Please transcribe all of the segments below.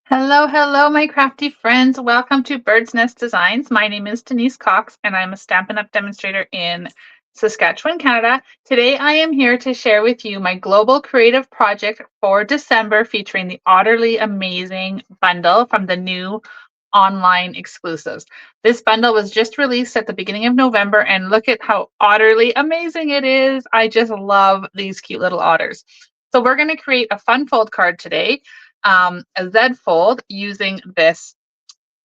Hello, hello, my crafty friends. Welcome to Bird's Nest Designs. My name is Denise Cox, and I'm a Stampin' Up! Demonstrator in Saskatchewan, Canada. Today, I am here to share with you my global creative project for December featuring the Otterly Amazing bundle from the new online exclusives. This bundle was just released at the beginning of November, and look at how utterly amazing it is. I just love these cute little otters. So we're going to create a fun fold card today, a Z fold using this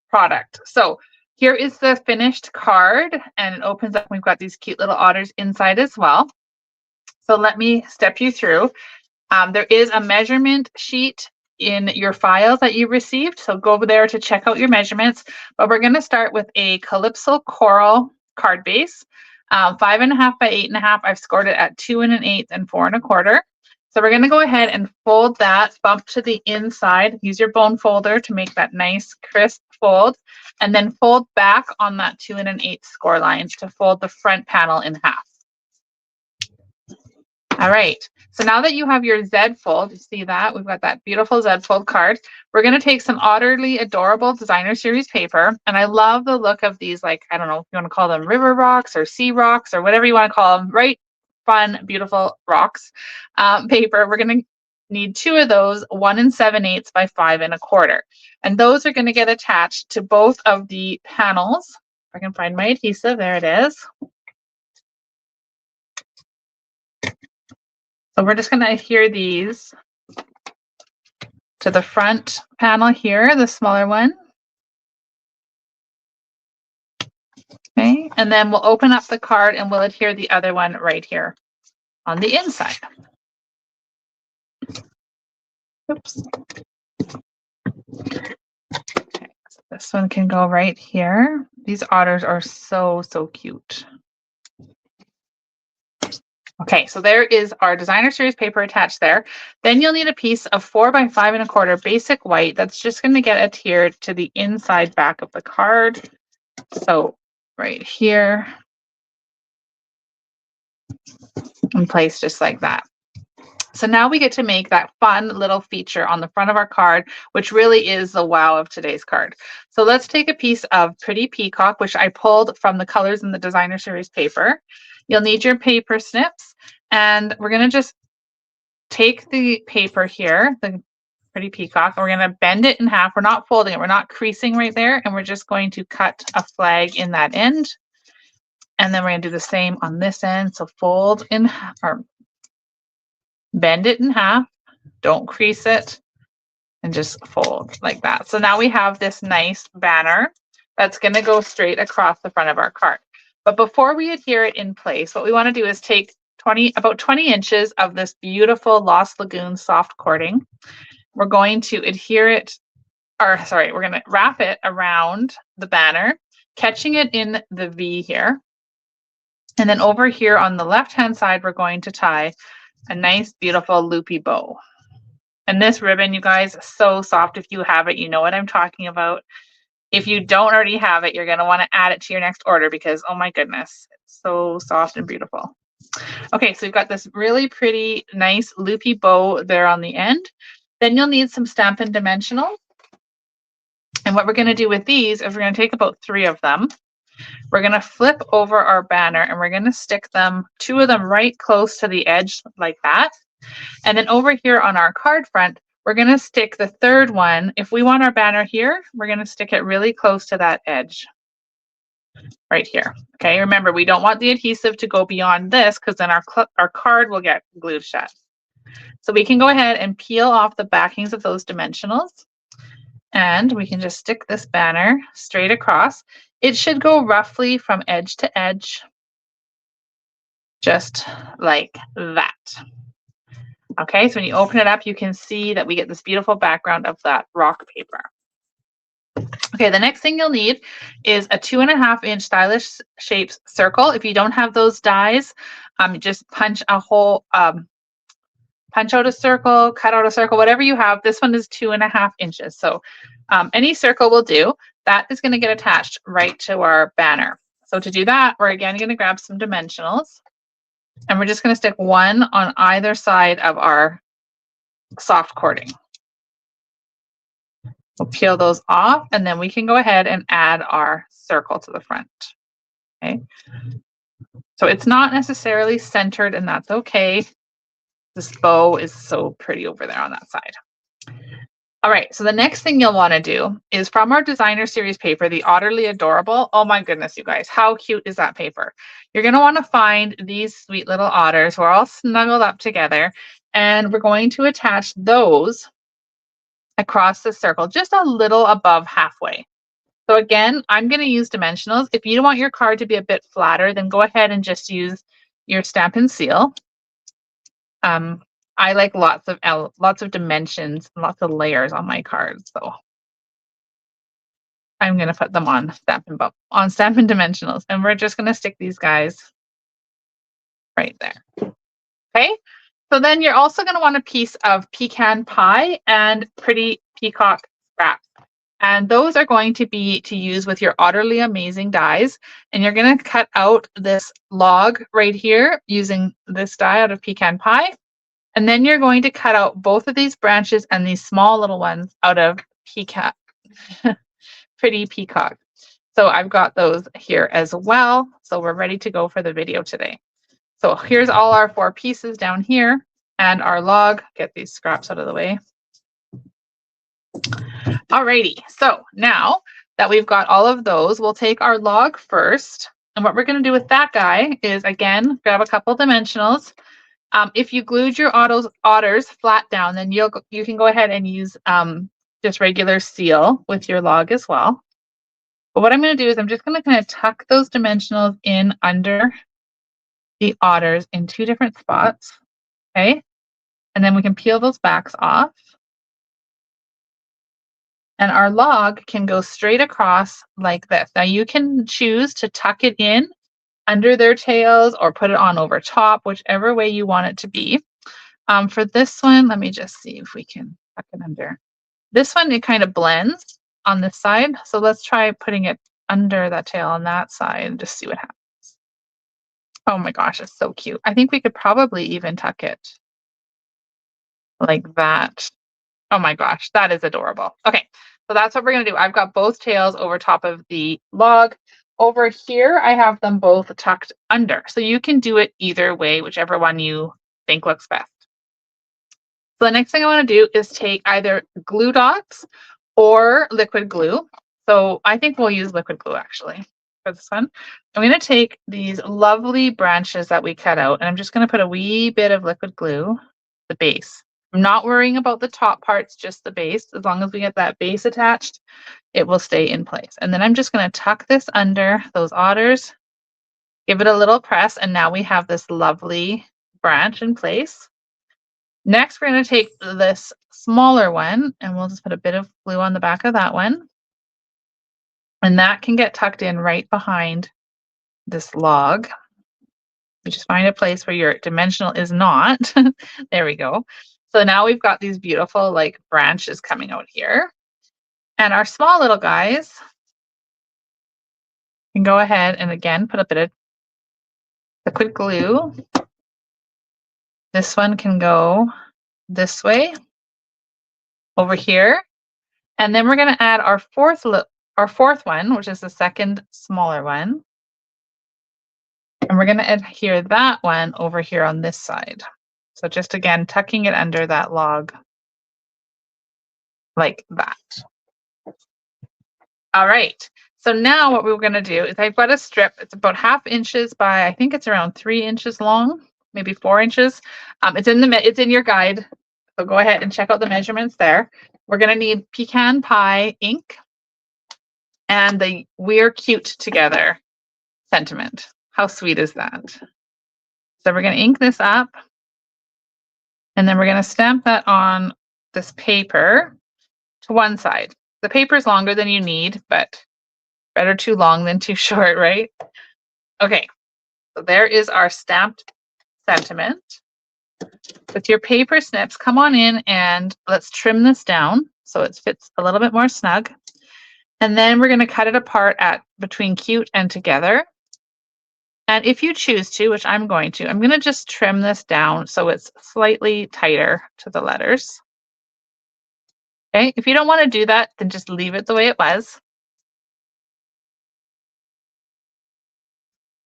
product. So here is the finished card, and it opens up. We've got these cute little otters inside as well. So let me step you through. There is a measurement sheet in your files that you received. So go over there to check out your measurements. But we're going to start with a Calypso Coral card base, 5.5 by 8.5. I've scored it at 2 1/8 and 4 1/4. So we're going to go ahead and fold that bump to the inside. Use your bone folder to make that nice crisp fold, and then fold back on that 2 1/8 score line to fold the front panel in half. All right, so now that you have your Z fold, you see that we've got that beautiful Z fold card. We're going to take some utterly adorable designer series paper, and I love the look of these, like, I don't know if you want to call them river rocks or sea rocks or whatever you want to call them, right? Fun, beautiful rocks paper. We're going to need 2 of those, 1 7/8 by 5 1/4, and those are going to get attached to both of the panels. If I can find my adhesive, there it is. So we're just going to adhere these to the front panel here, the smaller one. Okay, and then we'll open up the card and we'll adhere the other one right here on the inside. Oops. Okay, so this one can go right here. These otters are so, so cute. Okay, so there is our designer series paper attached there. Then you'll need a piece of 4 by 5 1/4 basic white that's just going to get adhered to the inside back of the card. So right here, and placed just like that. So now we get to make that fun little feature on the front of our card, which really is the wow of today's card. So let's take a piece of Pretty Peacock, which I pulled from the colors in the designer series paper. You'll need your paper snips, and we're going to just take the paper here, the Pretty Peacock, and we're going to bend it in half. We're not folding it. We're not creasing right there, and we're just going to cut a flag in that end. And then we're going to do the same on this end. So fold in half, or bend it in half, don't crease it, and just fold like that. So now we have this nice banner that's going to go straight across the front of our card. But before we adhere it in place, what we want to do is take about 20 inches of this beautiful Lost Lagoon soft cording. We're going to adhere it, or sorry, we're going to wrap it around the banner, catching it in the V here. And then over here on the left-hand side, we're going to tie a nice, beautiful loopy bow. And this ribbon, you guys, is so soft. If you have it, you know what I'm talking about. If you don't already have it, you're going to want to add it to your next order because, oh my goodness, it's so soft and beautiful. Okay, so we've got this really pretty, nice loopy bow there on the end. Then you'll need some Stampin' Dimensional. And what we're going to do with these is we're going to take about 3 of them. We're going to flip over our banner and we're going to stick them, 2 of them right close to the edge like that. And then over here on our card front, we're going to stick the 3rd one. If we want our banner here, we're going to stick it really close to that edge right here. Okay, remember, we don't want the adhesive to go beyond this because then our card will get glued shut. So we can go ahead and peel off the backings of those dimensionals, and we can just stick this banner straight across. It should go roughly from edge to edge, just like that. Okay, so when you open it up, you can see that we get this beautiful background of that rock paper. Okay, the next thing you'll need is a 2.5 inch stylish shapes circle. If you don't have those dies, just punch a hole, punch out a circle, cut out a circle, whatever you have. This one is 2.5 inches. So any circle will do. That is going to get attached right to our banner. So to do that, we're again going to grab some dimensionals. And we're just going to stick 1 on either side of our soft cording. We'll peel those off, and then we can go ahead and add our circle to the front. Okay. So it's not necessarily centered, and that's okay. This bow is so pretty over there on that side. All right, so the next thing you'll want to do is from our designer series paper, the Otterly Adorable. Oh my goodness, you guys, how cute is that paper? You're going to want to find these sweet little otters who are all snuggled up together, and we're going to attach those across the circle, just a little above halfway. So again, I'm going to use dimensionals. If you want your card to be a bit flatter, then go ahead and just use your Stampin' Seal. I like lots of dimensions, lots of layers on my cards. So I'm going to put them on Stampin' Dimensionals, and we're just going to stick these guys right there. Okay. So then you're also going to want a piece of pecan pie and pretty peacock scraps. And those are going to be to use with your Otterly Amazing dies. And you're going to cut out this log right here using this die out of pecan pie. And then you're going to cut out both of these branches and these small little ones out of peacock, pretty peacock. So I've got those here as well. So we're ready to go for the video today. So here's all our 4 pieces down here and our log. Get these scraps out of the way. Alrighty, so now that we've got all of those, we'll take our log first. And what we're going to do with that guy is, again, grab a couple dimensionals. If you glued your otters flat down, then you can go ahead and use just regular seal with your log as well. But what I'm going to do is I'm just going to kind of tuck those dimensionals in under the otters in 2 different spots. Okay, and then we can peel those backs off. And our log can go straight across like this. Now you can choose to tuck it in under their tails or put it on over top, whichever way you want it to be. For this one, let me just see if we can tuck it under. This one, it kind of blends on this side. So let's try putting it under that tail on that side and just see what happens. Oh my gosh, it's so cute. I think we could probably even tuck it like that. Oh my gosh, that is adorable. Okay, so that's what we're going to do. I've got both tails over top of the log. Over here, I have them both tucked under. So you can do it either way, whichever one you think looks best. So the next thing I want to do is take either glue dots or liquid glue. So I think we'll use liquid glue actually for this one. I'm going to take these lovely branches that we cut out, and I'm just going to put a wee bit of liquid glue, the base. I'm not worrying about the top parts, just the base. As long as we get that base attached, it will stay in place. And then I'm just going to tuck this under those otters, give it a little press, and now we have this lovely branch in place. Next, we're going to take this smaller one, and we'll just put a bit of glue on the back of that one. And that can get tucked in right behind this log. You just find a place where your dimensional is not. There we go. So now we've got these beautiful like branches coming out here. And our small little guys can go ahead and again put a bit of liquid glue. This one can go this way over here. And then we're going to add our fourth one, which is the second smaller one. And we're going to adhere that one over here on this side. So just again, tucking it under that log like that. All right. So now what we're going to do is I've got a strip. It's about 1/2 inches by, I think it's around 3 inches long, maybe 4 inches. It's in your guide. So go ahead and check out the measurements there. We're going to need pecan pie ink and the "We're Cute Together" sentiment. How sweet is that? So we're going to ink this up. And then we're going to stamp that on this paper to one side. The paper is longer than you need, but better too long than too short, right? Okay, so there is our stamped sentiment. With your paper snips, come on in and let's trim this down so it fits a little bit more snug. And then we're going to cut it apart at between cute and together. And if you choose to, which I'm going to just trim this down so it's slightly tighter to the letters. Okay, if you don't want to do that, then just leave it the way it was.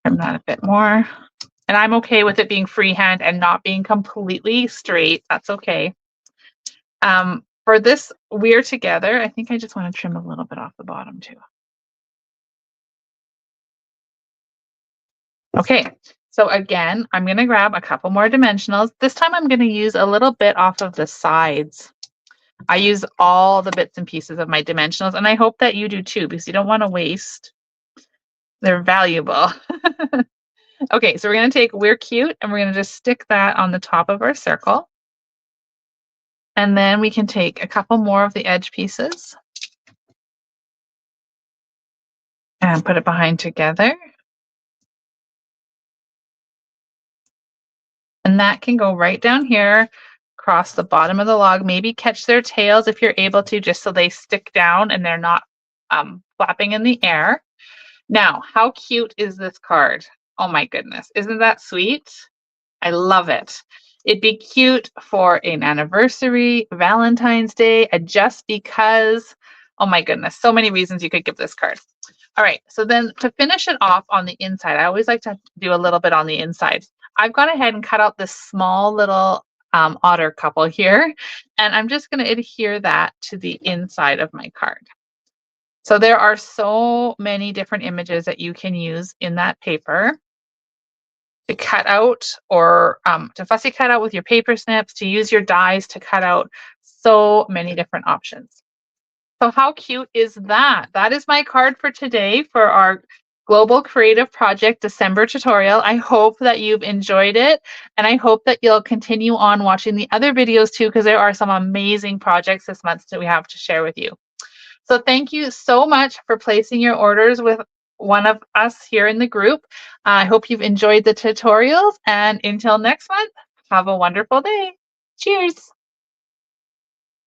Trim that a bit more. And I'm okay with it being freehand and not being completely straight. That's okay. For this we're together, I think I just want to trim a little bit off the bottom too. Okay, so again, I'm going to grab a couple more dimensionals. This time I'm going to use a little bit off of the sides. I use all the bits and pieces of my dimensionals, and I hope that you do too, because you don't want to waste. They're valuable. Okay, so we're going to take We're Cute, and we're going to just stick that on the top of our circle. And then we can take a couple more of the edge pieces and put it behind together. And that can go right down here across the bottom of the log. Maybe catch their tails if you're able to, just so they stick down and they're not flapping in the air. Now, how cute is this card? Oh my goodness. Isn't that sweet? I love it. It'd be cute for an anniversary, Valentine's Day, a just because. Oh my goodness. So many reasons you could give this card. All right. So then to finish it off on the inside, I always like to do a little bit on the inside. I've gone ahead and cut out this small little otter couple here, and I'm just going to adhere that to the inside of my card. So there are so many different images that you can use in that paper to cut out, or to fussy cut out with your paper snips, to use your dies to cut out. So many different options. So how cute is that? That is my card for today for our Global Creative Project December tutorial. I hope that you've enjoyed it, and I hope that you'll continue on watching the other videos too, because there are some amazing projects this month that we have to share with you. So thank you so much for placing your orders with one of us here in the group. I hope you've enjoyed the tutorials, and until next month, have a wonderful day. Cheers.